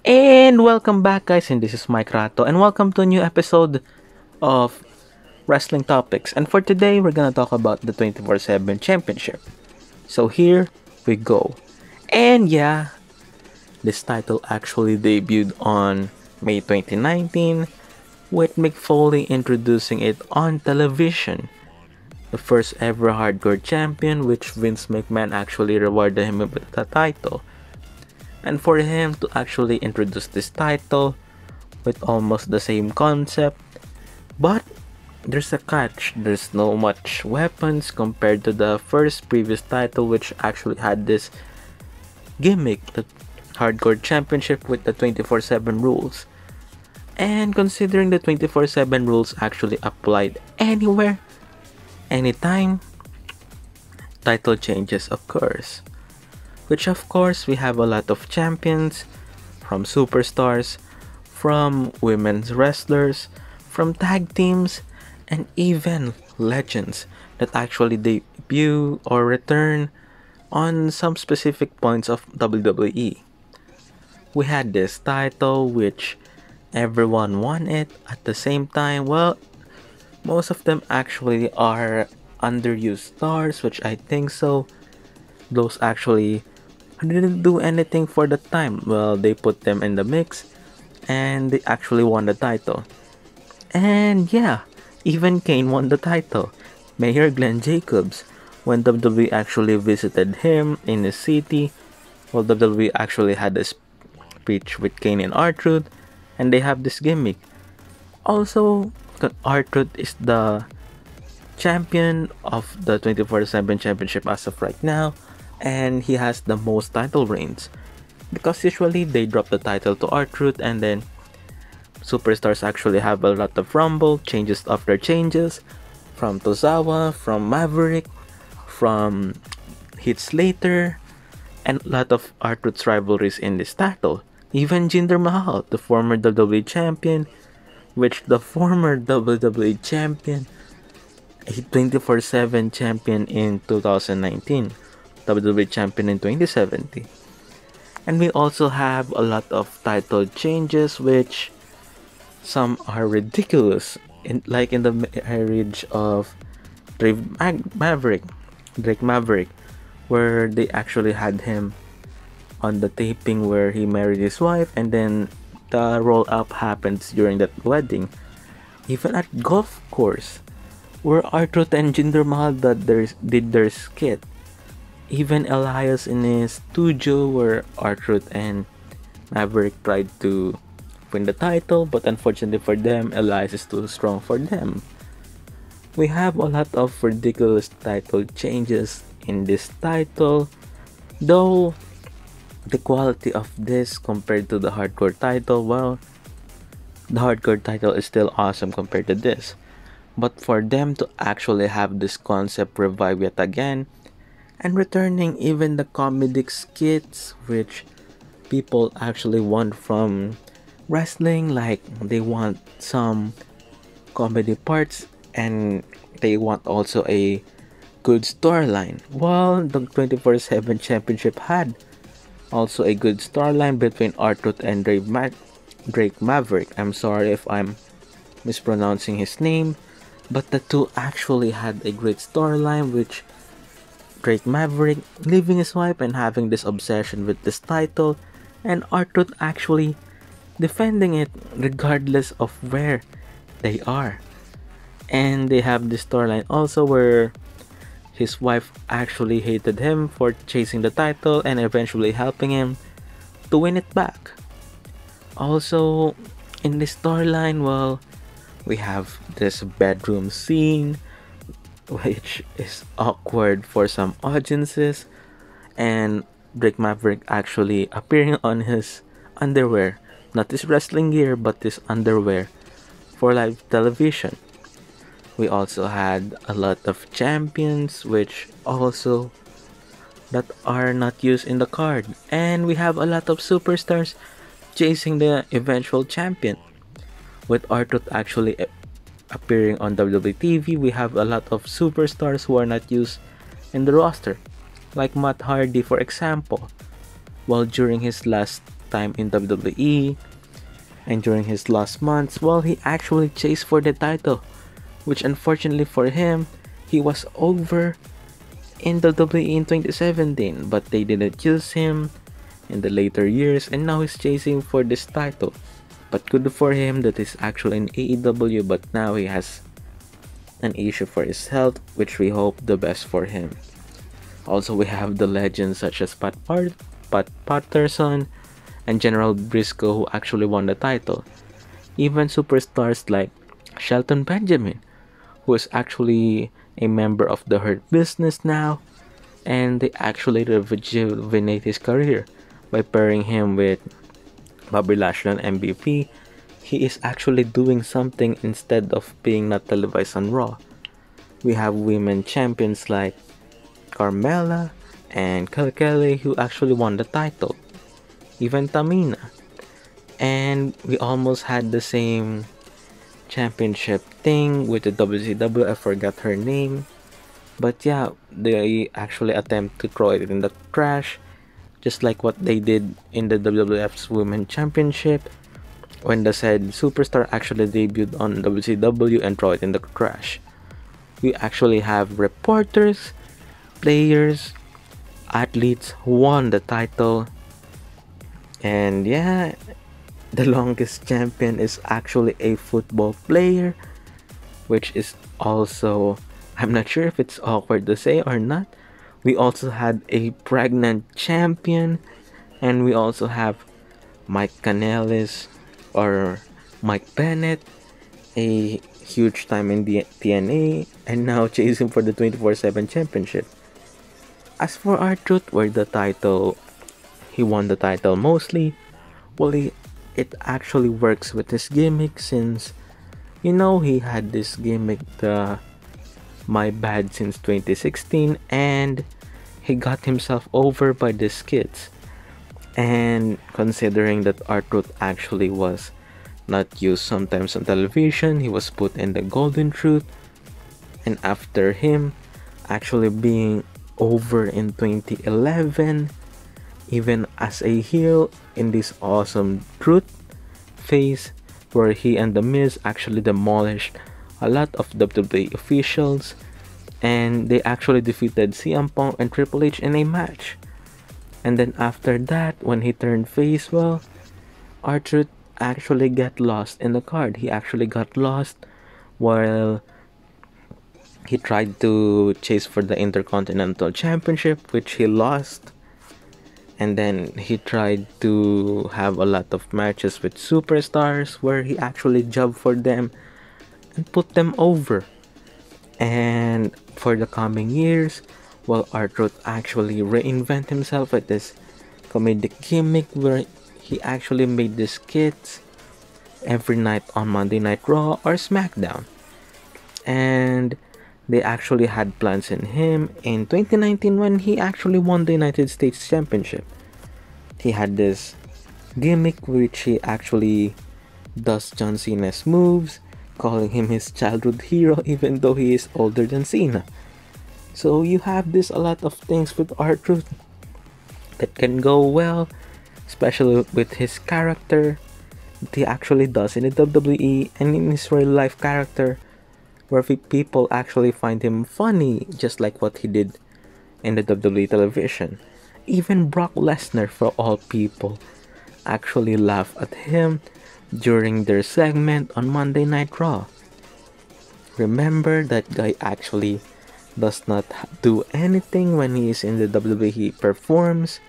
And welcome back, guys, and this is Mike Rato, and welcome to a new episode of Wrestling Topics. And for today, we're gonna talk about the 24/7 Championship. So here we go. And yeah, this title actually debuted on May 2019, with Mick Foley introducing it on television. The first ever hardcore champion, which Vince McMahon actually rewarded him with the title. And for him to actually introduce this title with almost the same concept, but there's a catch. There's no much weapons compared to the first previous title, which actually had this gimmick, the Hardcore Championship with the 24/7 rules. And considering the 24/7 rules actually applied anywhere, anytime, title changes occurs. Which of course we have a lot of champions, from superstars, from women's wrestlers, from tag teams, and even legends that actually debut or return on some specific points of WWE. We had this title which everyone won it at the same time. Well, most of them actually are underused stars, which I think so. Those actually didn't do anything for the time. Well, they put them in the mix and they actually won the title. And yeah, even Kane won the title. Mayor Glenn Jacobs, when WWE actually visited him in his city, well, WWE actually had a speech with Kane and R-Truth, and they have this gimmick. Also, R-Truth is the champion of the 24/7 championship as of right now, and he has the most title reigns. Because usually they drop the title to R-Truth, and then superstars actually have a lot of rumble, changes after changes, from Tozawa, from Maverick, from Heath Slater, and a lot of R-Truth's rivalries in this title. Even Jinder Mahal, the former WWE champion, which the former WWE champion, a 24/7 champion in 2019, WWE champion in 2017. And we also have a lot of title changes, which some are ridiculous, like in the marriage of Drake Maverick, where they actually had him on the taping where he married his wife, and then the roll up happens during that wedding. Even at golf course, where R-Truth and Jinder Mahal did their skit. Even Elias in his studio, where R-Truth and Maverick tried to win the title, but unfortunately for them, Elias is too strong for them. We have a lot of ridiculous title changes in this title, though the quality of this compared to the hardcore title, well, the hardcore title is still awesome compared to this. But for them to actually have this concept revive yet again, and returning even the comedic skits, which people actually want from wrestling, like they want some comedy parts and they want also a good storyline. Well, the 24/7 championship had also a good storyline between R-Truth and Drake Maverick. I'm sorry if I'm mispronouncing his name, but the two actually had a great storyline, which Drake Maverick leaving his wife and having this obsession with this title, and R-Truth actually defending it regardless of where they are. And they have this storyline also where his wife actually hated him for chasing the title and eventually helping him to win it back. Also, in this storyline, well, we have this bedroom scene, which is awkward for some audiences, and Drake Maverick actually appearing on his underwear, not his wrestling gear, but his underwear for live television. We also had a lot of champions, which also that are not used in the card, and we have a lot of superstars chasing the eventual champion. With R-Truth actually appearing on WWE TV, we have a lot of superstars who are not used in the roster, like Matt Hardy, for example. While during his last time in WWE, and during his last months, well, he actually chased for the title, which unfortunately for him, he was over in WWE in 2017, but they didn't use him in the later years, and now he's chasing for this title. But good for him that he's actually in AEW, but now he has an issue for his health, which we hope the best for him. Also, we have the legends such as Pat Patterson and General Briscoe who actually won the title. Even superstars like Shelton Benjamin, who is actually a member of the Hurt Business now, and they actually rejuvenate his career by pairing him with Bobby Lashley and MVP. He is actually doing something instead of being not televised on Raw. We have women champions like Carmella and Kelly who actually won the title. Even Tamina. And we almost had the same championship thing with the WCW. I forgot her name. But yeah, they actually attempt to throw it in the trash, just like what they did in the WWF's Women's Championship, when the said superstar actually debuted on WCW and throw it in the trash. We actually have reporters, players, athletes who won the title. And yeah, the longest champion is actually a football player, which is also, I'm not sure if it's awkward to say or not. We also had a pregnant champion, and we also have Mike Kanellis or Mike Bennett, a huge time in the TNA, and now chasing for the 24/7 championship. As for R-Truth, where he won the title mostly. Well, it actually works with his gimmick, since he had this gimmick, the My Bad, since 2016, and he got himself over by the skits. And considering that R-Truth actually was not used sometimes on television, he was put in the Golden Truth, and after him actually being over in 2011, even as a heel in this awesome Truth phase, where he and The Miz actually demolished a lot of WWE officials, and they actually defeated CM Punk and Triple H in a match. And then after that, when he turned face, well, R-Truth actually got lost in the card. He actually got lost while he tried to chase for the Intercontinental Championship, which he lost. And then he tried to have a lot of matches with superstars where he actually jobbed for them and put them over. And for the coming years, well, R-Truth actually reinvent himself with this comedic gimmick where he actually made the skits every night on Monday Night Raw or SmackDown. And they actually had plans in him in 2019 when he actually won the United States Championship. He had this gimmick which he actually does John Cena's moves, calling him his childhood hero even though he is older than Cena. So you have this a lot of things with R-Truth that can go well, especially with his character that he actually does in the WWE and in his real life character, where people actually find him funny, just like what he did in the WWE television. Even Brock Lesnar, for all people, actually laugh at him during their segment on Monday Night Raw. Remember, that guy actually does not do anything when he is in the WWE. He performs,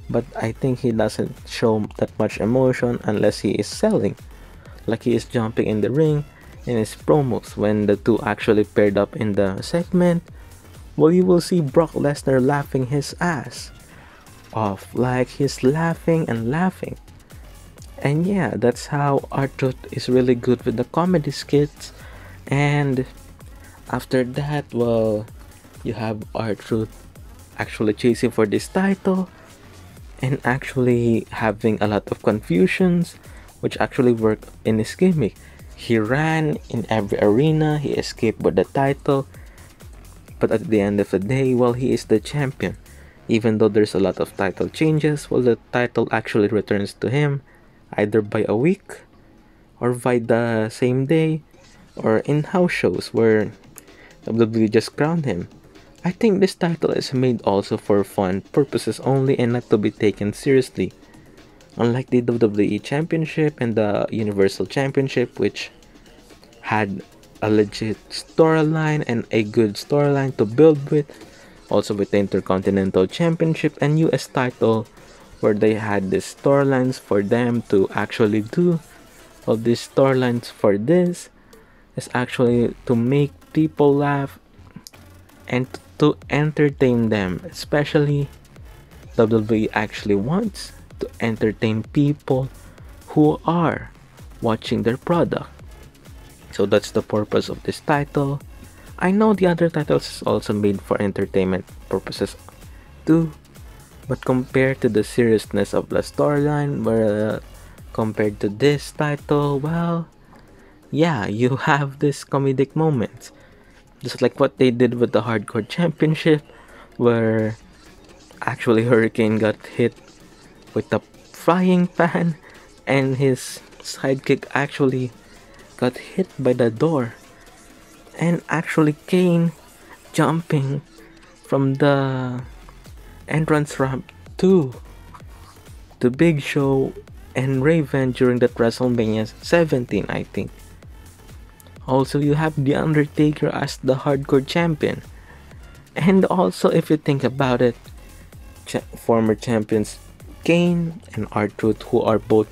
but I think he doesn't show that much emotion unless he is selling, like he is jumping in the ring in his promos. When the two actually paired up in the segment, well, you will see Brock Lesnar laughing his ass off, like he's laughing and laughing. And yeah, that's how R-Truth is really good with the comedy skits. And after that, well, you have R-Truth actually chasing for this title and actually having a lot of confusions, which actually worked in his gimmick. He ran in every arena, he escaped with the title, but at the end of the day, well, he is the champion. Even though there's a lot of title changes, well, the title actually returns to him either by a week or by the same day or in house shows where WWE just crowned him. I think this title is made also for fun purposes only and not to be taken seriously. Unlike the WWE Championship and the Universal Championship, which had a legit storyline and a good storyline to build with, also with the Intercontinental Championship and US title, where they had these storylines for them to actually do. All these storylines for this is actually to make people laugh and to entertain them, especially WWE actually wants to entertain people who are watching their product. So that's the purpose of this title. I know the other titles is also made for entertainment purposes too, but compared to the seriousness of the storyline, where compared to this title, well, yeah, you have this comedic moments. Just like what they did with the Hardcore Championship, where actually Hurricane got hit with a frying pan and his sidekick actually got hit by the door. And actually Kane jumping from the entrance ramp to the Big Show and Raven during that WrestleMania 17, I think. Also, you have The Undertaker as the Hardcore Champion. And also, if you think about it, former champions Kane and R-Truth, who are both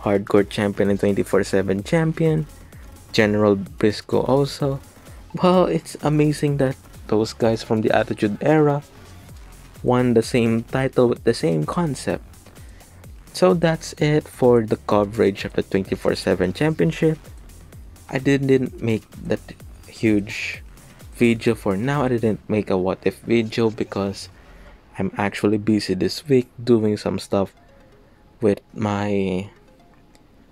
Hardcore Champion and 24/7 Champion, General Briscoe also. Well, it's amazing that those guys from the Attitude Era won the same title with the same concept. So that's it for the coverage of the 24/7 Championship. I didn't make that huge video for now. I didn't make a what if video because I'm actually busy this week doing some stuff with my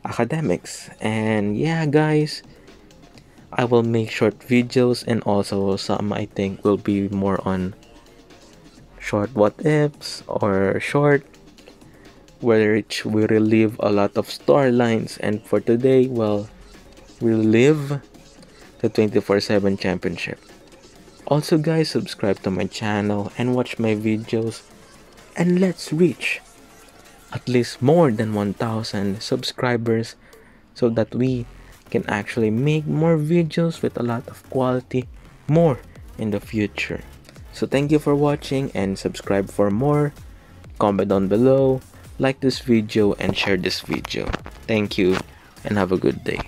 academics. And yeah, guys, I will make short videos, and also some I think will be more on short what ifs or short which we relive a lot of storylines. And for today, well, relive the 24/7 Championship. Also, guys, subscribe to my channel and watch my videos, and let's reach at least more than 1,000 subscribers so that we can actually make more videos with a lot of quality more in the future. So thank you for watching, and subscribe for more. Comment down below, like this video, and share this video. Thank you and have a good day.